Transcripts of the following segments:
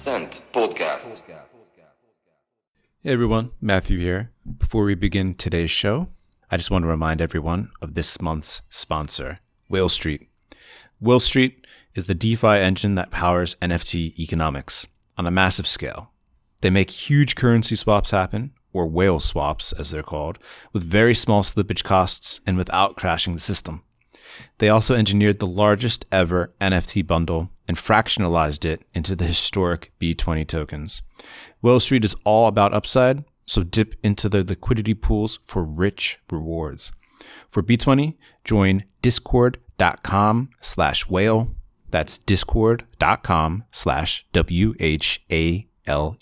Ascent Podcast. Hey everyone, Matthew here. Before we begin today's show, I just want to remind everyone of this month's sponsor, Whale Street. Whale Street is the DeFi engine that powers NFT economics on a massive scale. They make huge currency swaps happen, or whale swaps as they're called, with very small slippage costs and without crashing the system. They also engineered the largest ever NFT bundle and fractionalized it into the historic B20 tokens. Whale Street is all about upside, so dip into the liquidity pools for rich rewards. For B20, join discord.com/whale. That's discord.com/WHALE.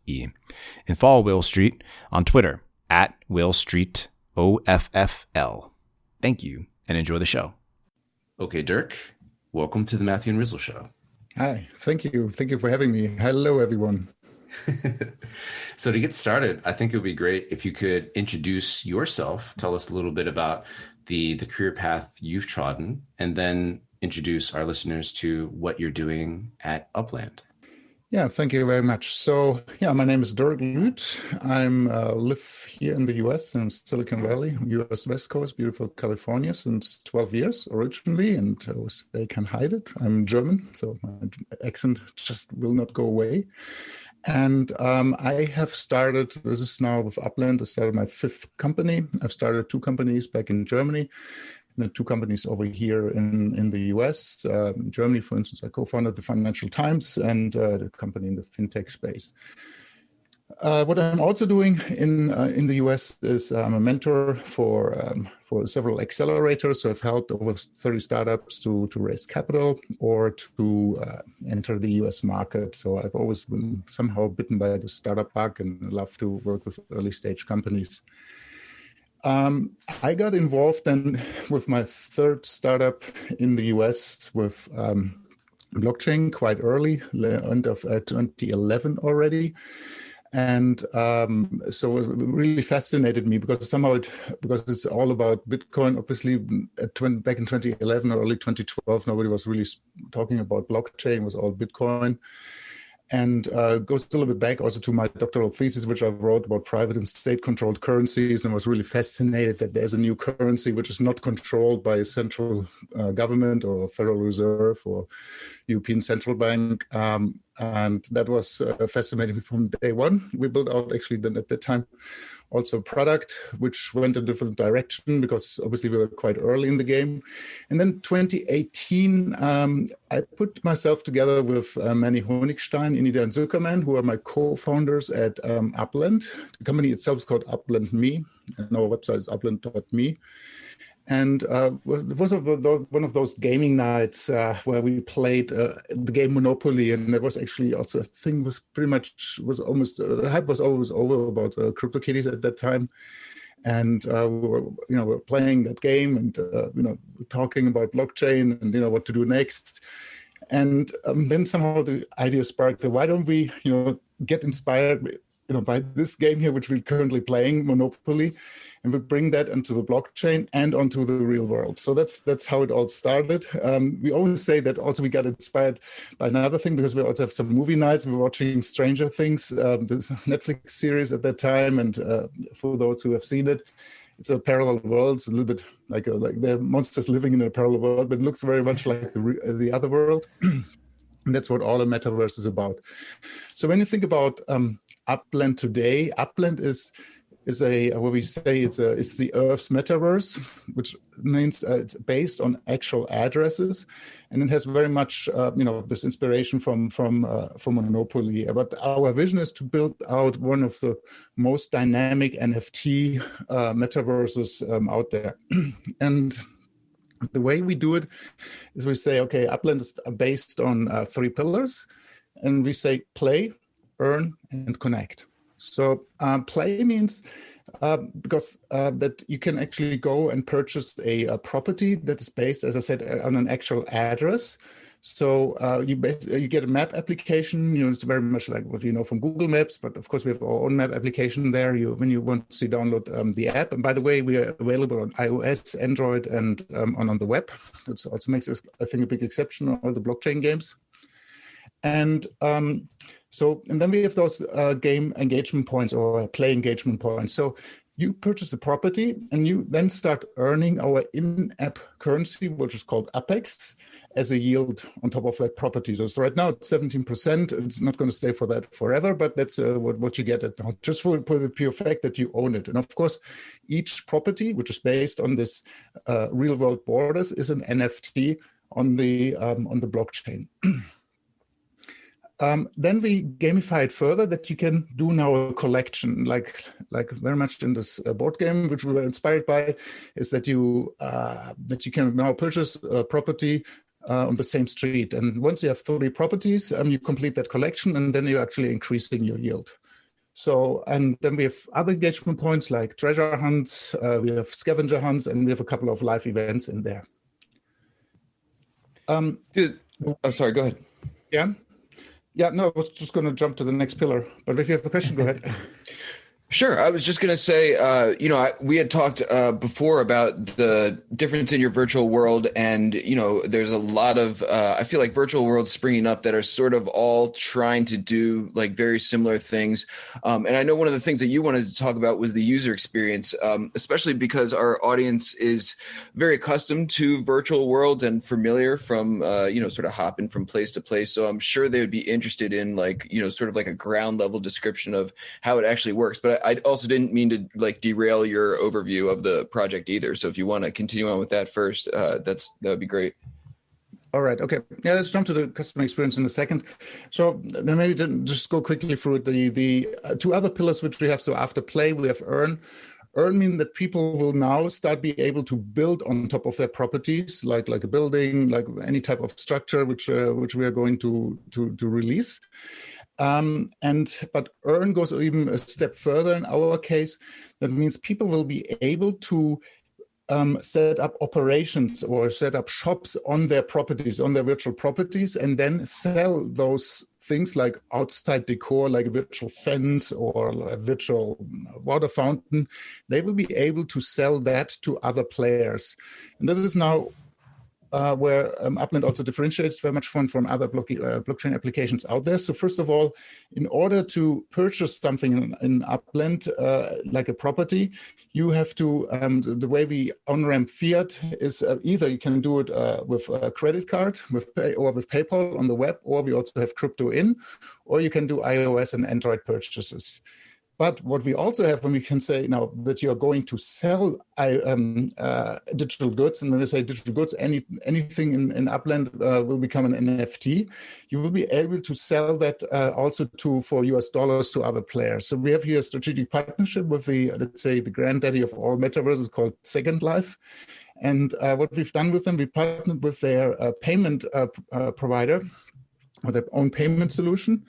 And follow Whale Street on Twitter @WhaleStreetOFFL. Thank you and enjoy the show. Okay, Dirk, welcome to the Matthew and Rizzle Show. Hi, thank you. Thank you for having me. Hello, everyone. So to get started, I think it would be great if you could introduce yourself, tell us a little bit about the career path you've trodden, and then introduce our listeners to what you're doing at Upland. Yeah, thank you very much. So, my name is Dirk Lueth. I live here in the US in Silicon Valley, US West Coast, beautiful California, since 12 years originally, and I can hide it. I'm German, so my accent just will not go away. And I have started, this is now with Upland, I started my fifth company. I've started two companies back in Germany, and then two companies over here in the US. In Germany, for instance, I co-founded the Financial Times and the company in the fintech space. What I'm also doing in the US is I'm a mentor for several accelerators. So I've helped over 30 startups to raise capital or to enter the US market. So I've always been somehow bitten by the startup bug and love to work with early stage companies. I got involved then with my third startup in the US with blockchain quite early, end of 2011 already. And so it really fascinated me because it's all about Bitcoin. Obviously, back in 2011 or early 2012, nobody was really talking about blockchain. It was all Bitcoin. And goes a little bit back also to my doctoral thesis, which I wrote about private and state-controlled currencies, and was really fascinated that there's a new currency which is not controlled by a central government or Federal Reserve or European Central Bank. And that was fascinating from day one. We built out actually then at that time also a product which went a different direction because obviously we were quite early in the game. And then 2018, I put myself together with Manny Honigstein, Inida and Zuckerman, who are my co-founders at Upland. The company itself is called Upland Me, and our website is upland.me. And it was one of those gaming nights where we played the game Monopoly, and there was actually also a thing the hype was always over about CryptoKitties at that time, and we were playing that game and talking about blockchain and what to do next, and then somehow the idea sparked. Why don't we get inspired by this game here, which we're currently playing, Monopoly, and we bring that into the blockchain and onto the real world. So that's how it all started. We always say that also we got inspired by another thing because we also have some movie nights. We were watching Stranger Things, this Netflix series at that time, and for those who have seen it, it's a parallel world. It's a little bit like they're monsters living in a parallel world, but it looks very much like the other world. And that's what all a metaverse is about. So when you think about Upland today, Upland is what we say it's the Earth's metaverse, which means it's based on actual addresses, and it has very much this inspiration from Monopoly. But our vision is to build out one of the most dynamic NFT metaverses out there, and the way we do it is we say, okay, Upland is based on three pillars, and we say play, earn, and connect. So play means because that you can actually go and purchase a property that is based, as I said, on an actual address. So you get a map application. It's very much like what you know from Google Maps, but of course we have our own map application there. When you want to download the app, and by the way, we are available on iOS, Android, and on the web. That also makes us, I think, a big exception on all the blockchain games. And So, and then we have those game engagement points or play engagement points. So you purchase the property and you then start earning our in-app currency, which is called Apex, as a yield on top of that property. So right now it's 17%. It's not going to stay for that forever, but that's what you get at now, just for the pure fact that you own it. And of course, each property, which is based on this real world borders, is an NFT on the blockchain. Then we gamify it further that you can do now a collection, like very much in this board game, which we were inspired by, is that you can now purchase a property on the same street. And once you have 30 properties, you complete that collection, and then you're actually increasing your yield. So, and then we have other engagement points like treasure hunts, we have scavenger hunts, and we have a couple of live events in there. Dude, I'm sorry, go ahead. Yeah, no, I was just going to jump to the next pillar. But if you have a question, go ahead. Sure. I was just going to say, we had talked before about the difference in your virtual world. And, there's a lot of, I feel like virtual worlds springing up that are sort of all trying to do like very similar things. And I know one of the things that you wanted to talk about was the user experience, especially because our audience is very accustomed to virtual worlds and familiar from, sort of hopping from place to place. So I'm sure they would be interested in like, sort of like a ground level description of how it actually works. But I also didn't mean to like derail your overview of the project either. So if you want to continue on with that first, that would be great. All right. Okay. Yeah, let's jump to the customer experience in a second. So then maybe just go quickly through the two other pillars which we have. So after play, we have earn. Earn means that people will now start be able to build on top of their properties, like a building, like any type of structure which we are going to release. But earn goes even a step further in our case. That means people will be able to set up operations or set up shops on their properties, on their virtual properties, and then sell those things like outside decor, like a virtual fence or a virtual water fountain. They will be able to sell that to other players. And this is now where Upland also differentiates very much from other blockchain applications out there. So first of all, in order to purchase something in Upland, like a property, you have to, the way we on-ramp fiat is either you can do it with a credit card or with PayPal on the web, or we also have crypto in, or you can do iOS and Android purchases. But what we also have, when we can say now that you are going to sell digital goods, and when we say digital goods, anything in Upland will become an NFT. You will be able to sell that also for US dollars to other players. So we have here a strategic partnership with let's say, the granddaddy of all metaverses called Second Life. And what we've done with them, we partnered with their payment provider, or their own payment solution.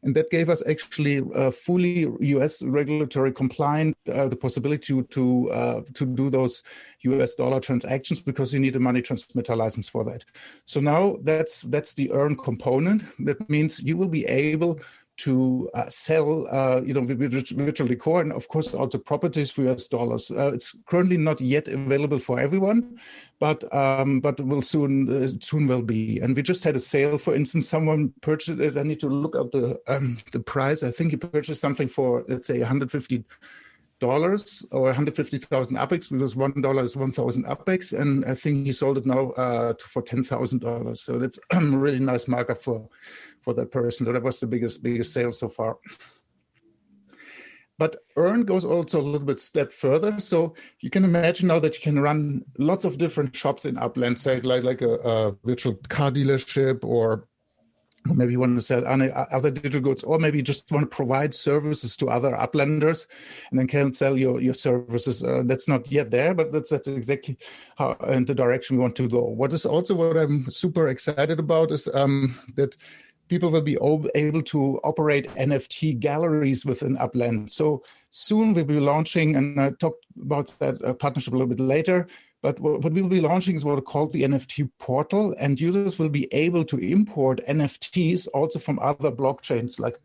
And that gave us actually fully US regulatory compliant, the possibility to do those US dollar transactions, because you need a money transmitter license for that. So now that's the earn component. That means you will be able to sell, virtual decor, and of course also properties for US dollars. It's currently not yet available for everyone, but will soon will be. And we just had a sale. For instance, someone purchased it. I need to look up the price. I think he purchased something for, let's say, $150 or 150,000 Apex, because $1 is 1,000 Apex, and I think he sold it now for $10,000. So that's a really nice markup for that person. So that was the biggest sale so far. But earn goes also a little bit step further. So you can imagine now that you can run lots of different shops in Upland, say like a virtual car dealership, or maybe you want to sell other digital goods, or maybe you just want to provide services to other Uplanders and then can sell your services. That's not yet there, but that's exactly how in the direction we want to go. What I'm super excited about is that people will be able to operate NFT galleries within Upland. So soon we'll be launching, and I talked about that partnership a little bit later, but what we will be launching is what are called the NFT portal, and users will be able to import NFTs also from other blockchains, like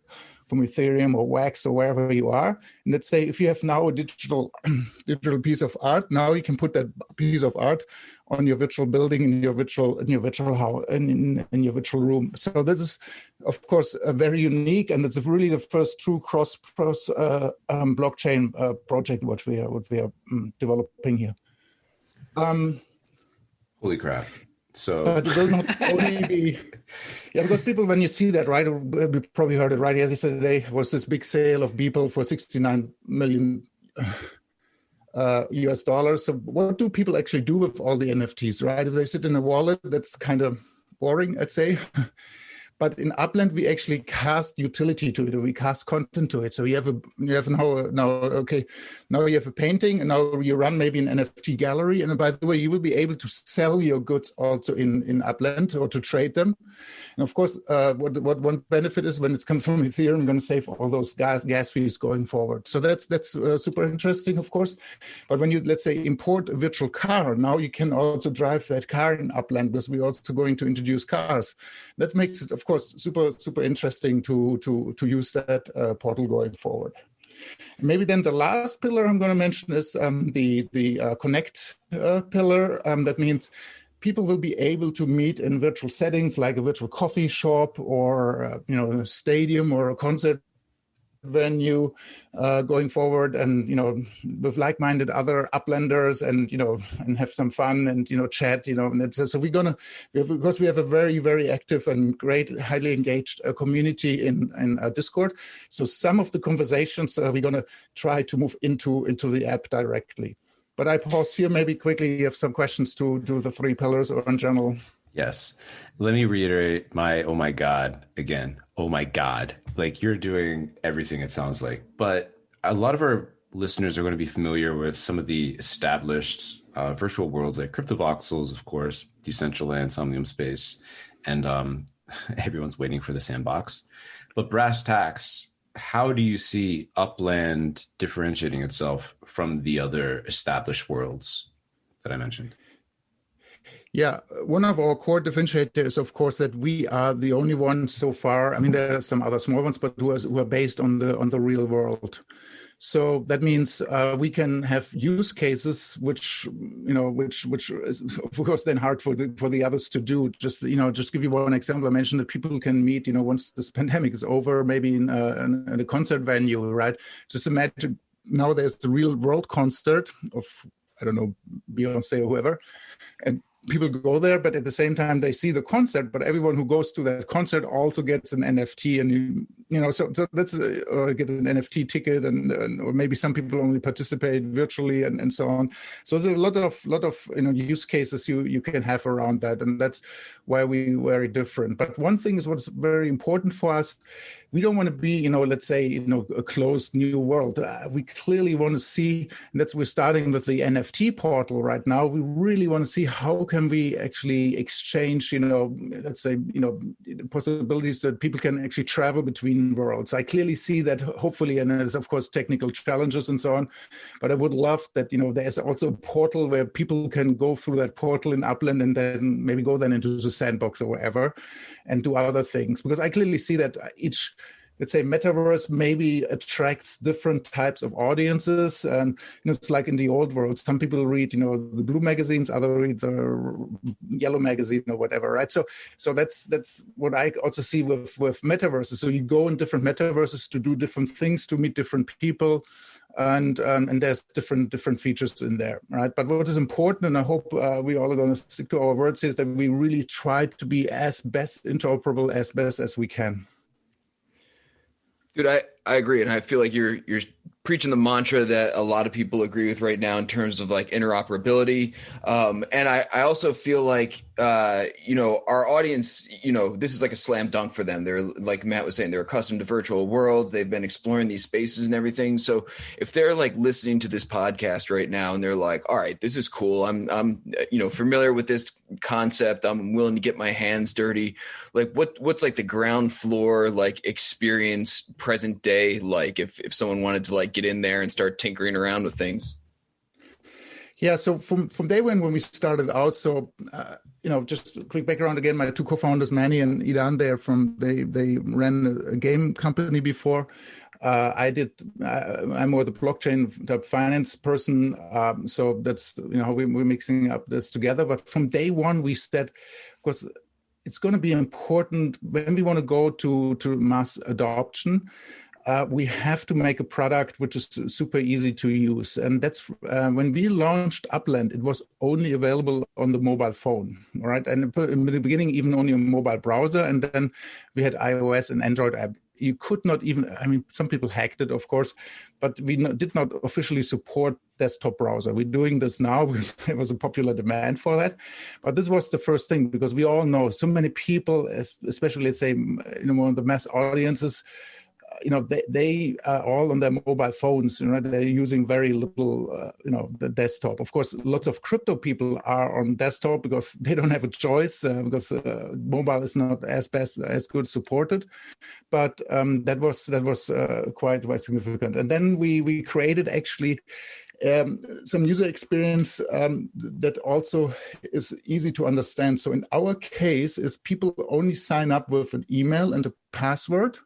Ethereum or Wax or wherever you are. And let's say if you have now a digital piece of art, now you can put that piece of art on your virtual building in your virtual house in your virtual room. So that is, of course, very unique, and it's really the first true cross blockchain project what we are developing here. Holy crap! So but it will not only be, because people, when you see that, right, you probably heard it, right? Yesterday was this big sale of Beeple for 69 million US dollars. So what do people actually do with all the NFTs, right? If they sit in a wallet, that's kind of boring, I'd say. But in Upland, we actually cast utility to it, or we cast content to it. So you have now you have a painting, and now you run maybe an NFT gallery. And by the way, you will be able to sell your goods also in Upland, or to trade them. And of course, what one benefit is, when it comes from Ethereum, I'm going to save all those gas fees going forward. So that's super interesting, of course. But when you, let's say, import a virtual car, now you can also drive that car in Upland, because we're also going to introduce cars. That makes it, of course, super interesting to use that portal going forward. Maybe then the last pillar I'm going to mention is the connect pillar. That means people will be able to meet in virtual settings, like a virtual coffee shop, or a stadium or a concert venue going forward, and with like-minded other Uplanders, and have some fun, and chat, and so because we have a very, very active and great, highly engaged community in Discord. So some of the conversations we're going to try to move into the app directly. But I pause here. Maybe quickly, you have some questions to the three pillars, or in general. Yes. Let me reiterate my oh my God again. Oh my God. Like, you're doing everything, it sounds like. But a lot of our listeners are going to be familiar with some of the established virtual worlds, like CryptoVoxels, of course, Decentraland, Somnium Space, and everyone's waiting for the sandbox. But brass tacks, how do you see Upland differentiating itself from the other established worlds that I mentioned? Yeah, one of our core differentiators is, of course, that we are the only ones so far. I mean, there are some other small ones, but who are based on the real world. So that means we can have use cases which is, of course, then hard for the others to do. Just give you one example. I mentioned that people can meet, once this pandemic is over, maybe in a concert venue, right? Just imagine now there's the real world concert of, I don't know, Beyonce or whoever, and people go there, but at the same time they see the concert. But everyone who goes to that concert also gets an NFT, and so that's or get an NFT ticket, and or maybe some people only participate virtually, and so on. So there's a lot of use cases you can have around that, and that's why we're very different. But one thing is what's very important for us. We don't want to be, let's say, a closed new world. We clearly want to see, and that's we're starting with the NFT portal right now. We really want to see how can we actually exchange, let's say, possibilities that people can actually travel between worlds. I clearly see that, hopefully, and there's of course technical challenges and so on, but I would love that, there's also a portal where people can go through that portal in Upland, and then maybe go then into the sandbox or wherever, and do other things, because I clearly see that each, let's say, metaverse maybe attracts different types of audiences. And it's like in the old world, some people read the blue magazines, others read the yellow magazine or whatever, right? So that's what I also see with metaverses. So you go in different metaverses to do different things, to meet different people, and there's different features in there, right? But what is important, and I hope we all are going to stick to our words, is that we really try to be as best interoperable as best as we can. Dude, I agree, and I feel like you're preaching the mantra that a lot of people agree with right now in terms of like interoperability. And I also feel like our audience, this is like a slam dunk for them. They're, like Matt was saying, they're accustomed to virtual worlds. They've been exploring these spaces and everything. So if they're like listening to this podcast right now and they're like, all right, this is cool. I'm familiar with this concept. I'm willing to get my hands dirty. Like what's like the ground floor like experience present day, like if someone wanted to like get in there and start tinkering around with things? Yeah, so from day one when we started out, so just a quick background again. My two co-founders, Manny and Idan, they ran a game company before. I'm more the blockchain type finance person, so that's how we're mixing up this together. But from day one, we said, because it's going to be important when we want to go to mass adoption. We have to make a product which is super easy to use. And that's when we launched Upland, it was only available on the mobile phone, right? And in the beginning, even only a mobile browser. And then we had iOS and Android app. You could not even, some people hacked it, of course, but we did not officially support desktop browser. We're doing this now because there was a popular demand for that. But this was the first thing, because we all know so many people, especially, let's say, one of the mass audiences, they are all on their mobile phones. They're using very little, the desktop. Of course, lots of crypto people are on desktop because they don't have a choice because mobile is not as good supported. But that was quite significant. And then we created actually some user experience that also is easy to understand. So in our case, is people only sign up with an email and a password.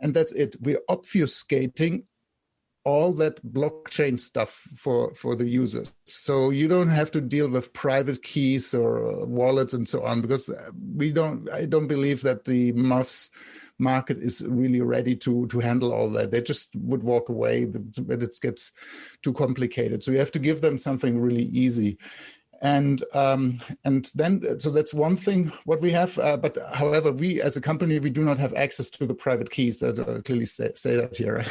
And that's it. We're obfuscating all that blockchain stuff for the users. So you don't have to deal with private keys or wallets and so on, because I don't believe that the mass market is really ready to handle all that. They just would walk away when it gets too complicated. So you have to give them something really easy. And then, so that's one thing what we have. But however, we as a company, we do not have access to the private keys that clearly say that here. Right?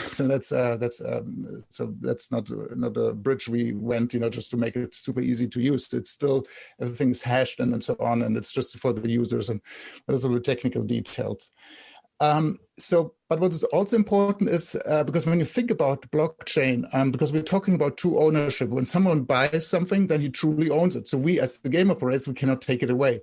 So that's not a bridge we went, just to make it super easy to use. It's still, everything's hashed and so on, and it's just for the users, and those are the technical details. But what is also important is because when you think about blockchain, because we're talking about true ownership, when someone buys something, then he truly owns it. So we, as the game operators, we cannot take it away.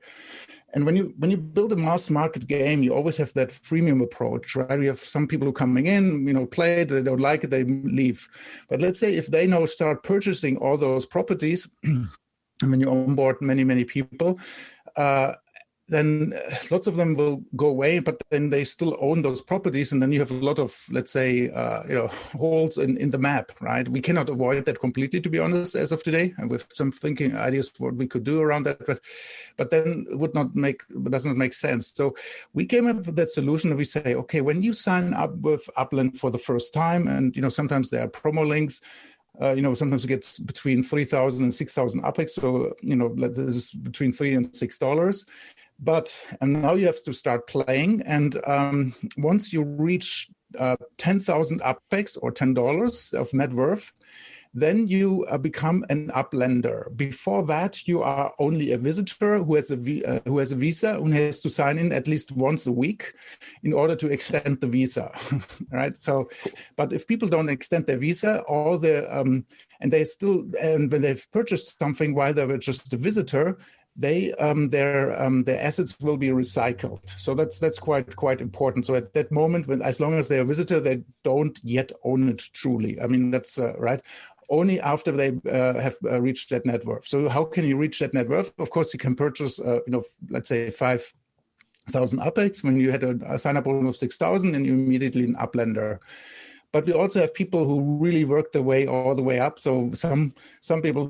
And when you build a mass market game, you always have that freemium approach, right? You have some people who are coming in, play it, they don't like it, they leave. But let's say if they now start purchasing all those properties, and when you onboard many people, then lots of them will go away, but then they still own those properties. And then you have a lot of, let's say, holes in the map, right? We cannot avoid that completely, to be honest, as of today. And with some thinking ideas what we could do around that, but then it does not make sense. So we came up with that solution and we say, okay, when you sign up with Upland for the first time, and, sometimes there are promo links, sometimes you get between 3,000 and 6,000 UPEX. So, this is between $3 and $6. And now you have to start playing. And once you reach 10,000 UPEX or $10 of net worth, then you become an Uplander. Before that, you are only a visitor who has a visa, who has to sign in at least once a week in order to extend the visa, right? So, but if people don't extend their visa, all and when they've purchased something while they were just a visitor, their assets will be recycled. So that's quite important. So at that moment, as long as they're a visitor, they don't yet own it truly. That's right. Only after they have reached that net worth. So how can you reach that net worth? Of course, you can purchase, let's say 5,000 UPEX when you had a sign-up bonus of 6,000, and you immediately an Uplander. But we also have people who really work their way all the way up. So some people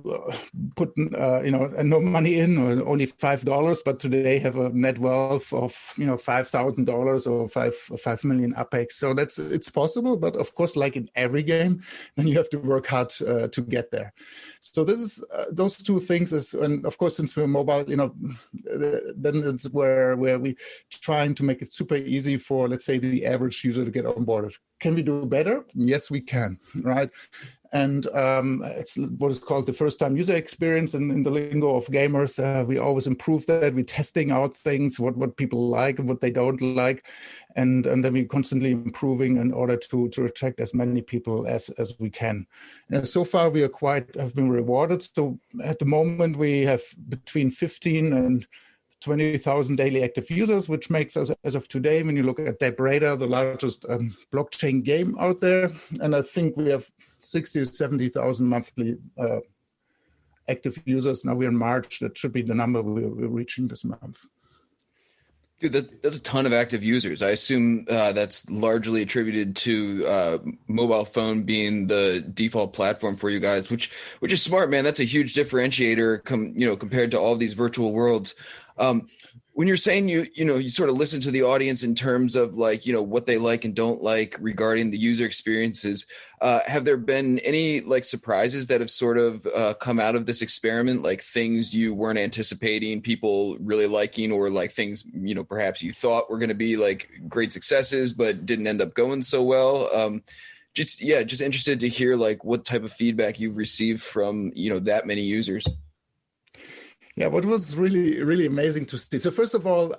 put no money in, or only $5, but today have a net wealth of $5,000 or 5 million UPEX. So it's possible, but of course, like in every game, then you have to work hard to get there. So this is those two things. And of course, since we're mobile, then it's where we trying to make it super easy for, let's say, the average user to get on board. Can we do better? Yes, we can, right? And it's what is called the first-time user experience. And in the lingo of gamers, we always improve that. We're testing out things, what people like and what they don't like. And then we're constantly improving in order to attract as many people as we can. And so far, we have been rewarded. So at the moment, we have between 15 and 20,000 daily active users, which makes us, as of today, when you look at Radar, the largest blockchain game out there. And I think we have 60 or 70,000 monthly active users. Now we're in March. That should be the number we're reaching this month. Dude, that's a ton of active users. I assume that's largely attributed to mobile phone being the default platform for you guys, which is smart, man. That's a huge differentiator, compared to all these virtual worlds. When you're saying you sort of listen to the audience in terms of like what they like and don't like regarding the user experiences, have there been any like surprises that have sort of come out of this experiment, like things you weren't anticipating people really liking, or like things perhaps you thought were going to be like great successes but didn't end up going so well? Just interested to hear like what type of feedback you've received from that many users. Yeah, what was really, really amazing to see. So first of all,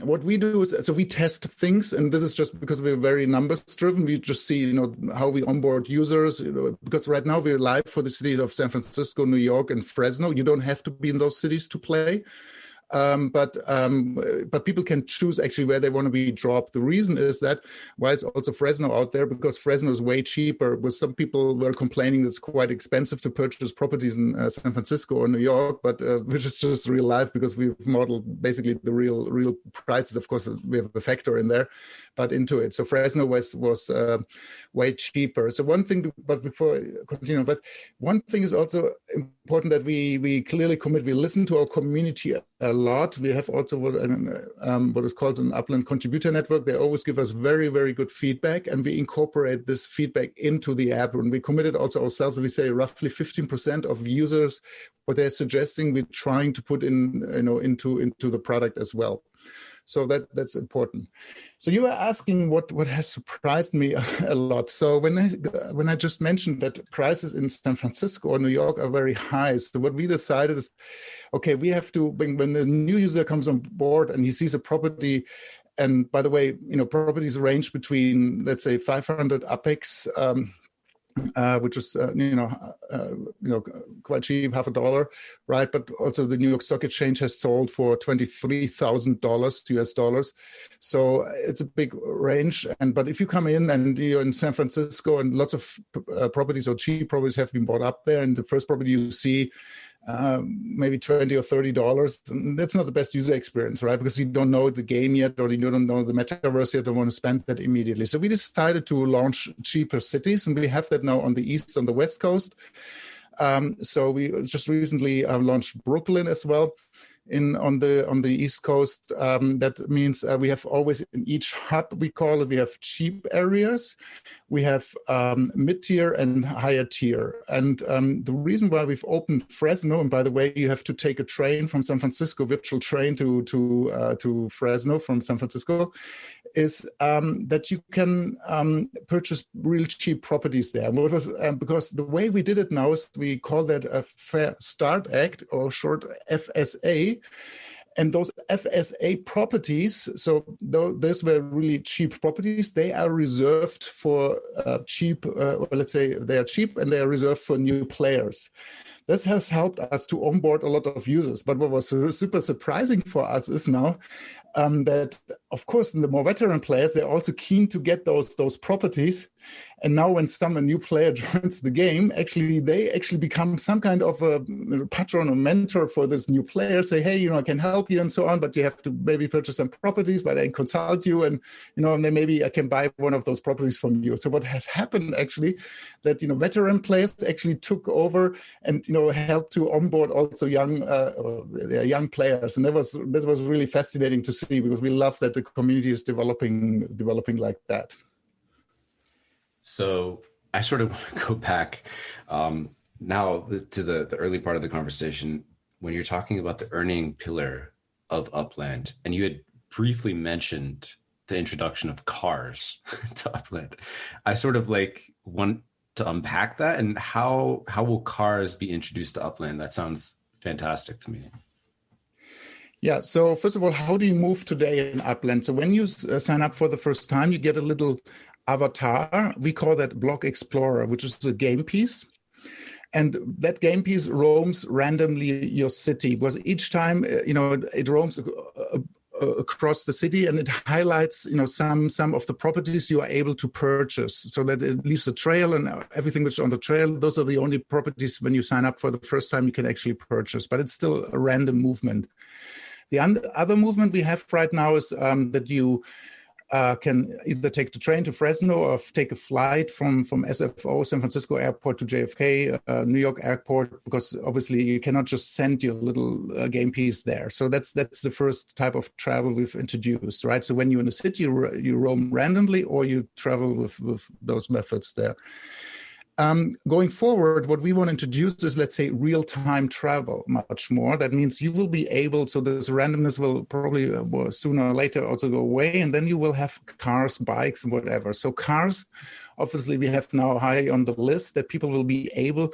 what we do is, so we test things, and this is just because we're very numbers driven. We just see, how we onboard users, because right now we're live for the cities of San Francisco, New York, and Fresno. You don't have to be in those cities to play. But people can choose actually where they want to be dropped. The reason is that why is also Fresno out there, because Fresno is way cheaper. With some people were complaining it's quite expensive to purchase properties in San Francisco or New York, but which is just real life because we've modeled basically the real prices. Of course, we have a factor in there, but into it. So Fresno was way cheaper. So one thing, but before I continue, but one thing is also important that we clearly commit. We listen to our community a lot. We have also what is called an Upland contributor network. They always give us very, very good feedback, and we incorporate this feedback into the app. And we committed also ourselves. We say roughly 15% of users, what they're suggesting, we're trying to put in, into the product as well. So that's important. So you were asking what has surprised me a lot. So when I just mentioned that prices in San Francisco or New York are very high, so what we decided is, okay, we have to, when the new user comes on board and he sees a property, and by the way, properties range between, let's say, 500 UPEX, which is quite cheap, $50, right? But also the New York Stock Exchange has sold for $23,000 US dollars, so it's a big range. But if you come in and you're in San Francisco, and lots of properties or cheap properties have been bought up there, and the first property you see maybe $20 or $30, that's not the best user experience, right? Because you don't know the game yet, or you don't know the metaverse yet, don't want to spend that immediately. So we decided to launch cheaper cities, and we have that now on the East, on the West Coast. So we just recently launched Brooklyn as well. On the East Coast. That means we have always in each hub, we call it, we have cheap areas, we have mid-tier and higher tier. And the reason why we've opened Fresno, and by the way, you have to take a train from San Francisco, virtual train to Fresno from San Francisco, is that you can purchase real cheap properties there. What was because the way we did it now is we call that a Fair Start Act, or short FSA. And those FSA properties, so those were really cheap properties, they are reserved for cheap, or let's say they are cheap and they are reserved for new players. This has helped us to onboard a lot of users. But what was super surprising for us is now that, of course, the more veteran players, they're also keen to get those properties. And now when a new player joins the game, they actually become some kind of a patron or mentor for this new player, say, hey, I can help you and so on, but you have to maybe purchase some properties, but I consult you, and, and then maybe I can buy one of those properties from you. So what has happened actually, that, veteran players actually took over and, helped to onboard also young players. And that was really fascinating to see, because we love that the community is developing like that. So I sort of want to go back now to the early part of the conversation, when you're talking about the earning pillar of Upland, and you had briefly mentioned the introduction of cars to Upland. I sort of want to unpack that, and how will cars be introduced to Upland? That sounds fantastic to me. Yeah. So first of all, how do you move today in Upland? So when you sign up for the first time, you get a little avatar. We call that Block Explorer, which is a game piece. And that game piece roams randomly your city, because each time, it roams across the city, and it highlights, some of the properties you are able to purchase, so that it leaves a trail, and everything which is on the trail, those are the only properties when you sign up for the first time you can actually purchase, but it's still a random movement. The other movement we have right now is that you can either take the train to Fresno or take a flight from SFO, San Francisco Airport, to JFK, New York Airport, because obviously you cannot just send your little game piece there. So that's the first type of travel we've introduced, right? So when you're in the city, you roam randomly, or you travel with those methods there. Going forward, what we want to introduce is, let's say, real-time travel much more. That means you will be able, so this randomness will probably sooner or later also go away, and then you will have cars, bikes, and whatever. So cars, obviously, we have now high on the list that people will be able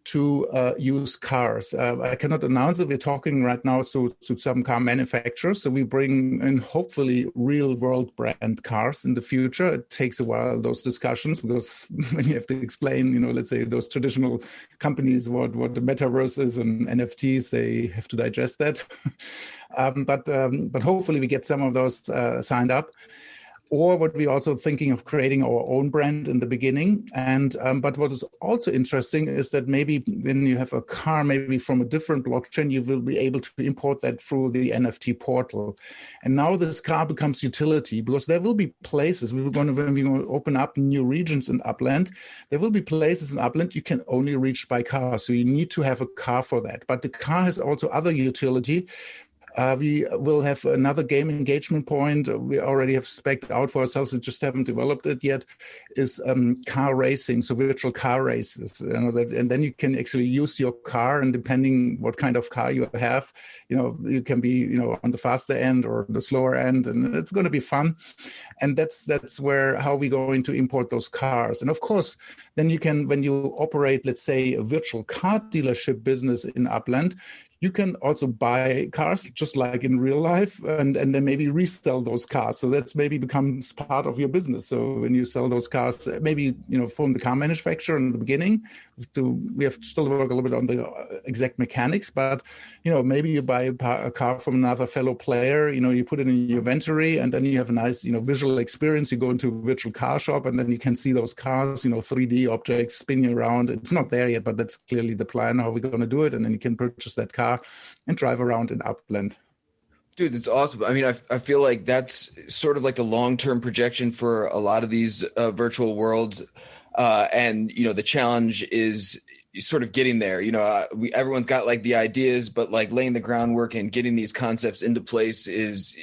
to use cars. I cannot announce it. We're talking right now to some car manufacturers. So we bring in hopefully real world brand cars in the future. It takes a while, those discussions, because when you have to explain, let's say those traditional companies, what the Metaverse is and NFTs, they have to digest that. But hopefully we get some of those signed up. Or what we're also thinking of creating our own brand in the beginning. And but what is also interesting is that maybe when you have a car, maybe from a different blockchain, you will be able to import that through the NFT portal. And now this car becomes utility, because there will be places, when we're going to open up new regions in Upland, there will be places in Upland you can only reach by car. So you need to have a car for that. But the car has also other utility. We will have another game engagement point. We already have spec'd out for ourselves. We just haven't developed it yet. Is car racing, so virtual car races. And then you can actually use your car, and depending what kind of car you have, you can be on the faster end or the slower end, and it's going to be fun. And that's how we're going to import those cars. And of course, then you can, when you operate, let's say, a virtual car dealership business in Upland, you can also buy cars just like in real life, and then maybe resell those cars. So that's maybe becomes part of your business. So when you sell those cars, maybe, from the car manufacturer in the beginning, we have to still work a little bit on the exact mechanics, but, maybe you buy a car from another fellow player, you put it in your inventory, and then you have a nice, visual experience. You go into a virtual car shop, and then you can see those cars, 3D objects spinning around. It's not there yet, but that's clearly the plan, how we're going to do it. And then you can purchase that car and drive around in Upland. Dude, that's awesome. I mean, I feel like that's sort of like the long-term projection for a lot of these virtual worlds. And, the challenge is sort of getting there. Everyone's got like the ideas, but like laying the groundwork and getting these concepts into place is,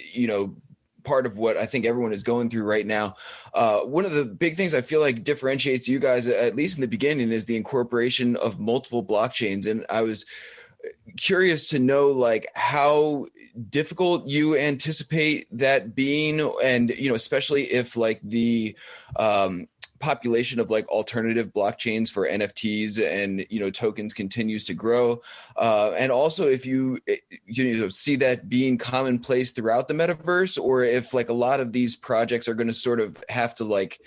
part of what I think everyone is going through right now. One of the big things I feel like differentiates you guys, at least in the beginning, is the incorporation of multiple blockchains. And I was curious to know like how difficult you anticipate that being, and especially if like the population of like alternative blockchains for NFTs and tokens continues to grow, and also if you see that being commonplace throughout the metaverse, or if like a lot of these projects are going to sort of have to like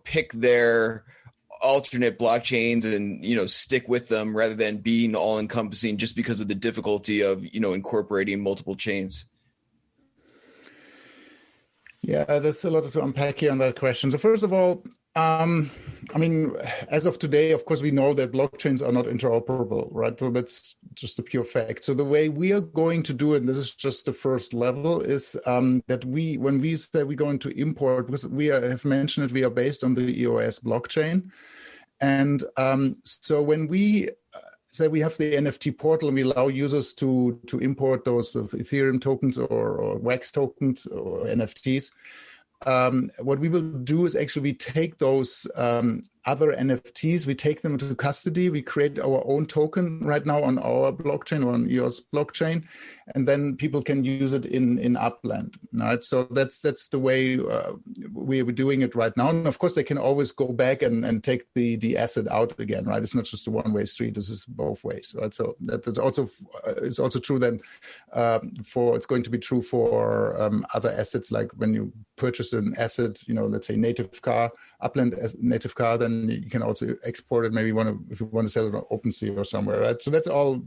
pick their alternate blockchains and stick with them rather than being all encompassing, just because of the difficulty of incorporating multiple chains. Yeah, there's a lot to unpack here on that question. So first of all, as of today, of course, we know that blockchains are not interoperable, right? So that's just a pure fact. So the way we are going to do it, and this is just the first level, is that when we say we're going to import, because have mentioned it, we are based on the EOS blockchain. And so when we say we have the NFT portal, and we allow users to import those Ethereum tokens or wax tokens or NFTs, what we will do is actually we take those other NFTs, we take them into custody, we create our own token right now on our blockchain or on EOS blockchain, and then people can use it in Upland. Right? So that's the way we're doing it right now. And of course, they can always go back and take the asset out again. Right? It's not just a one-way street. This is both ways. Right? So that's also it's also true then it's going to be true for other assets, like when you purchase an asset, let's say native car, Upland as native car, then you can also export it. Maybe if you want to sell it on OpenSea or somewhere, right? So that's all,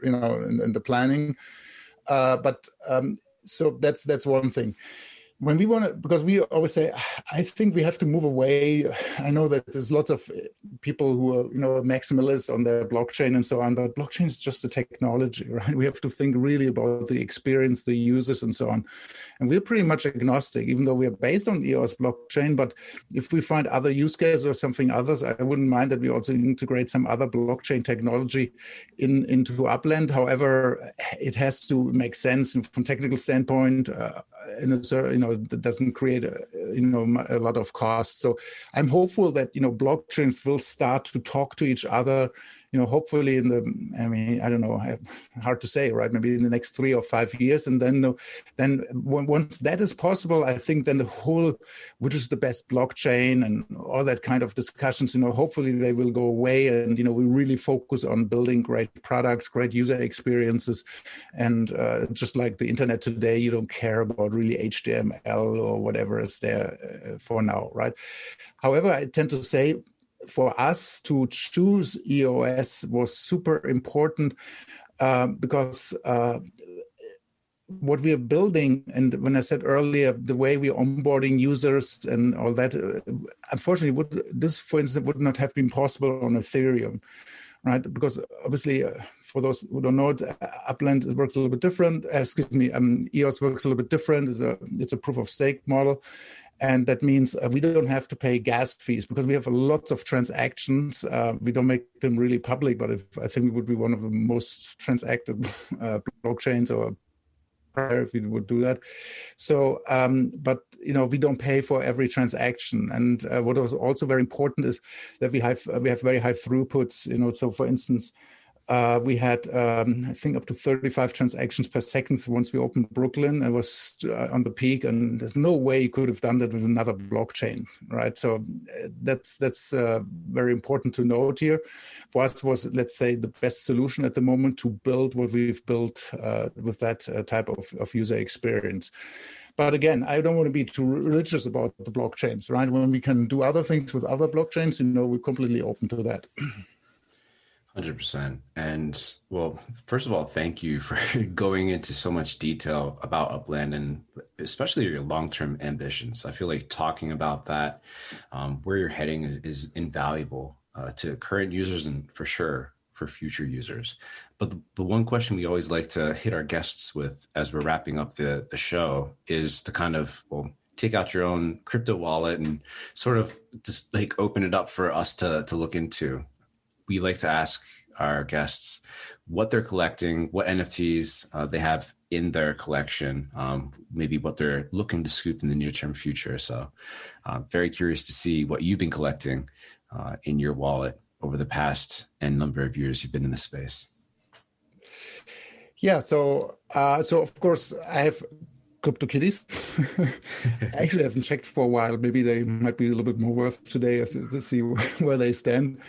in the planning. But So that's one thing. When we want to, because we always say, I think we have to move away. I know that there's lots of people who are, maximalist on their blockchain and so on, but blockchain is just a technology, right? We have to think really about the experience, the users and so on. And we're pretty much agnostic, even though we are based on EOS blockchain. But if we find other use cases or something others, I wouldn't mind that we also integrate some other blockchain technology into Upland. However, it has to make sense from technical standpoint. That doesn't create a lot of cost. So I'm hopeful that blockchains will start to talk to each other. Hopefully I don't know, hard to say, right? Maybe in the next 3 or 5 years, and then once that is possible, I think then the whole, which is the best blockchain and all that kind of discussions, hopefully they will go away, and we really focus on building great products, great user experiences, and just like the internet today, you don't care about really HTML or whatever is there for now, right? However, I tend to say, for us to choose EOS was super important because what we are building, and when I said earlier, the way we're onboarding users and all that, unfortunately, this, for instance, would not have been possible on Ethereum, right? Because obviously, for those who don't know it, Upland works a little bit different. EOS works a little bit different. It's a proof of stake model. And that means we don't have to pay gas fees because we have lots of transactions. We don't make them really public, but I think we would be one of the most transacted blockchains, or if we would do that. So, but we don't pay for every transaction. And what was also very important is that we have very high throughputs. So, for instance, we had, I think, up to 35 transactions per second once we opened Brooklyn. It was on the peak, and there's no way you could have done that with another blockchain, right? So that's very important to note here. For us, was, let's say, the best solution at the moment to build what we've built with that type of user experience. But again, I don't want to be too religious about the blockchains, right? When we can do other things with other blockchains, we're completely open to that. 100%. And well, first of all, thank you for going into so much detail about Upland and especially your long-term ambitions. I feel like talking about that, where you're heading is invaluable to current users and for sure for future users. But the one question we always like to hit our guests with as we're wrapping up the show is to kind of, take out your own crypto wallet and sort of just like open it up for us to look into. We like to ask our guests what they're collecting, what NFTs they have in their collection, maybe what they're looking to scoop in the near-term future. So very curious to see what you've been collecting in your wallet over the past and number of years you've been in the space. Yeah, so of course I have CryptoKitties. Actually, I haven't checked for a while. Maybe they might be a little bit more worth today to see where they stand.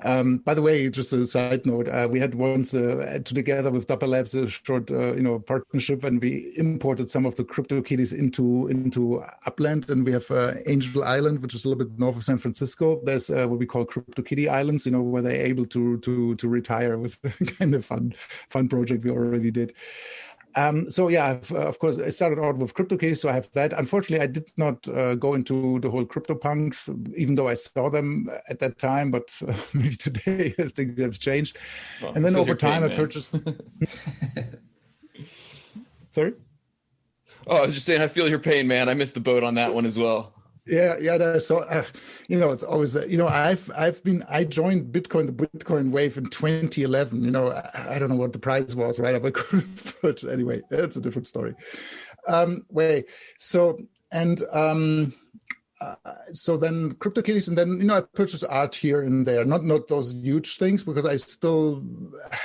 By the way, just a side note, we had once together with Dapper Labs a short partnership, and we imported some of the CryptoKitties into Upland, and we have Angel Island, which is a little bit north of San Francisco. There's what we call CryptoKitty Islands, where they're able to retire. It was kind of fun project we already did. So yeah, of course, I started out with CryptoKitties, so I have that. Unfortunately, I did not go into the whole CryptoPunks, even though I saw them at that time, but maybe today I think they've changed. Well, and then over time, I purchased... Sorry? Oh, I was just saying, I feel your pain, man. I missed the boat on that one as well. Yeah. So, it's always that. I joined the Bitcoin wave in 2011. I don't know what the price was, right? But anyway, that's a different story. So then CryptoKitties, and then I purchase art here and there, not those huge things, because I still,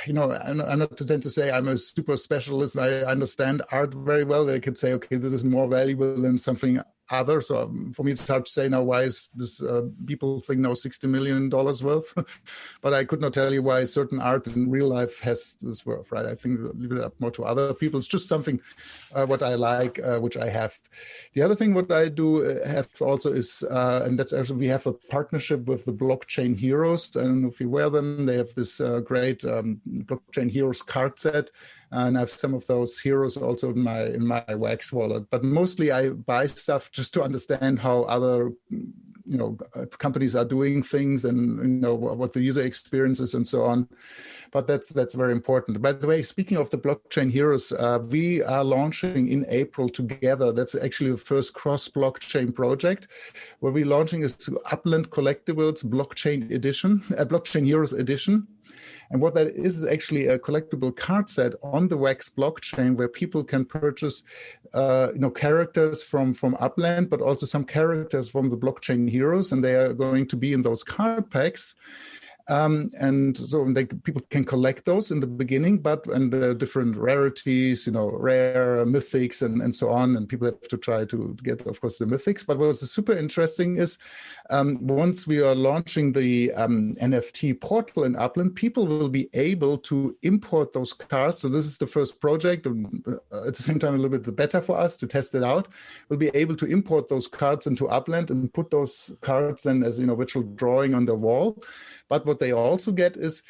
I'm not to tend to say I'm a super specialist. I understand art very well. They could say, okay, this is more valuable than something other. So for me, it's hard to say now why is this people think now $60 million worth, but I could not tell you why certain art in real life has this worth, right? I think leave it up more to other people. It's just something what I like, which I have. The other thing what I do have also is, and that's actually, we have a partnership with the Blockchain Heroes. I don't know if you wear them. They have this great Blockchain Heroes card set, and I have some of those heroes also in my Wax wallet. But mostly I buy stuff just to understand how other companies are doing things, and what the user experience is and so on. But that's very important. By the way, speaking of the Blockchain Heroes, we are launching in April together. That's actually the first cross-blockchain project where we're launching is Upland Collectibles Blockchain Edition, Blockchain Heroes Edition. And what that is actually a collectible card set on the Wax blockchain where people can purchase, characters from Upland, but also some characters from the Blockchain Heroes, and they are going to be in those card packs. And so people can collect those in the beginning, and the different rarities, rare mythics and so on. And people have to try to get, of course, the mythics. But what's super interesting is once we are launching the NFT portal in Upland, people will be able to import those cards. So this is the first project, and at the same time, a little bit the beta for us to test it out. We'll be able to import those cards into Upland and put those cards then as virtual drawing on the wall. But what they also get is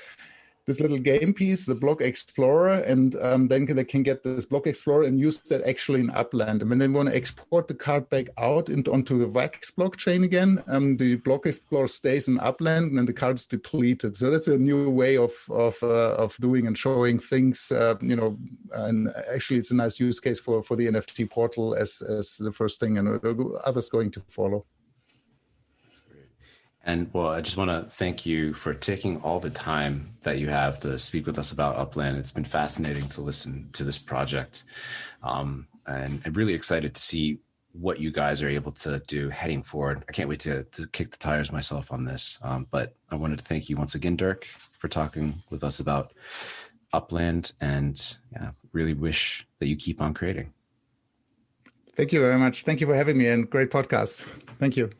this little game piece, the Block Explorer, and then they can get this Block Explorer and use that actually in Upland. And when they want to export the card back out onto the Wax blockchain again, the Block Explorer stays in Upland and then the card is depleted. So that's a new way of doing and showing things, and actually it's a nice use case for the NFT portal as the first thing, and others going to follow. And well, I just want to thank you for taking all the time that you have to speak with us about Upland. It's been fascinating to listen to this project. And I'm really excited to see what you guys are able to do heading forward. I can't wait to kick the tires myself on this. But I wanted to thank you once again, Dirk, for talking with us about Upland, and really wish that you keep on creating. Thank you very much. Thank you for having me, and great podcast. Thank you.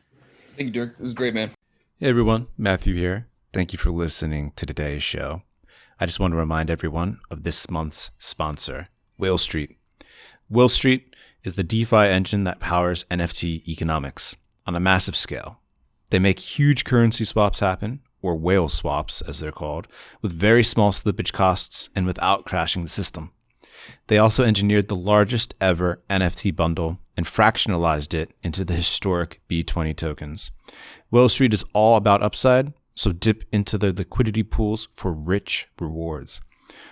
Thank you, Dirk. It was great, man. Hey everyone, Matthew here. Thank you for listening to today's show. I just want to remind everyone of this month's sponsor, Whale Street. Whale Street is the DeFi engine that powers NFT economics on a massive scale. They make huge currency swaps happen, or whale swaps as they're called, with very small slippage costs and without crashing the system. They also engineered the largest ever NFT bundle and fractionalized it into the historic B20 tokens. Whale Street is all about upside, so dip into the liquidity pools for rich rewards.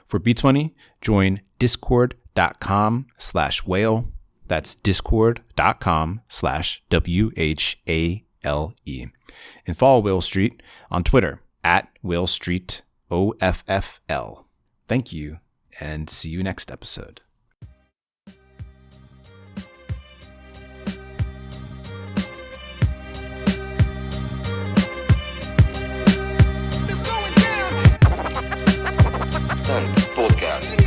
For B20, join discord.com/whale. That's discord.com/WHALE. And follow Whale Street on Twitter @WhaleStreetOFFL. Thank you, and see you next episode. Podcast.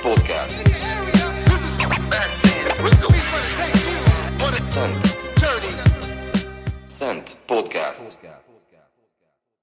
Podcast. Podcast.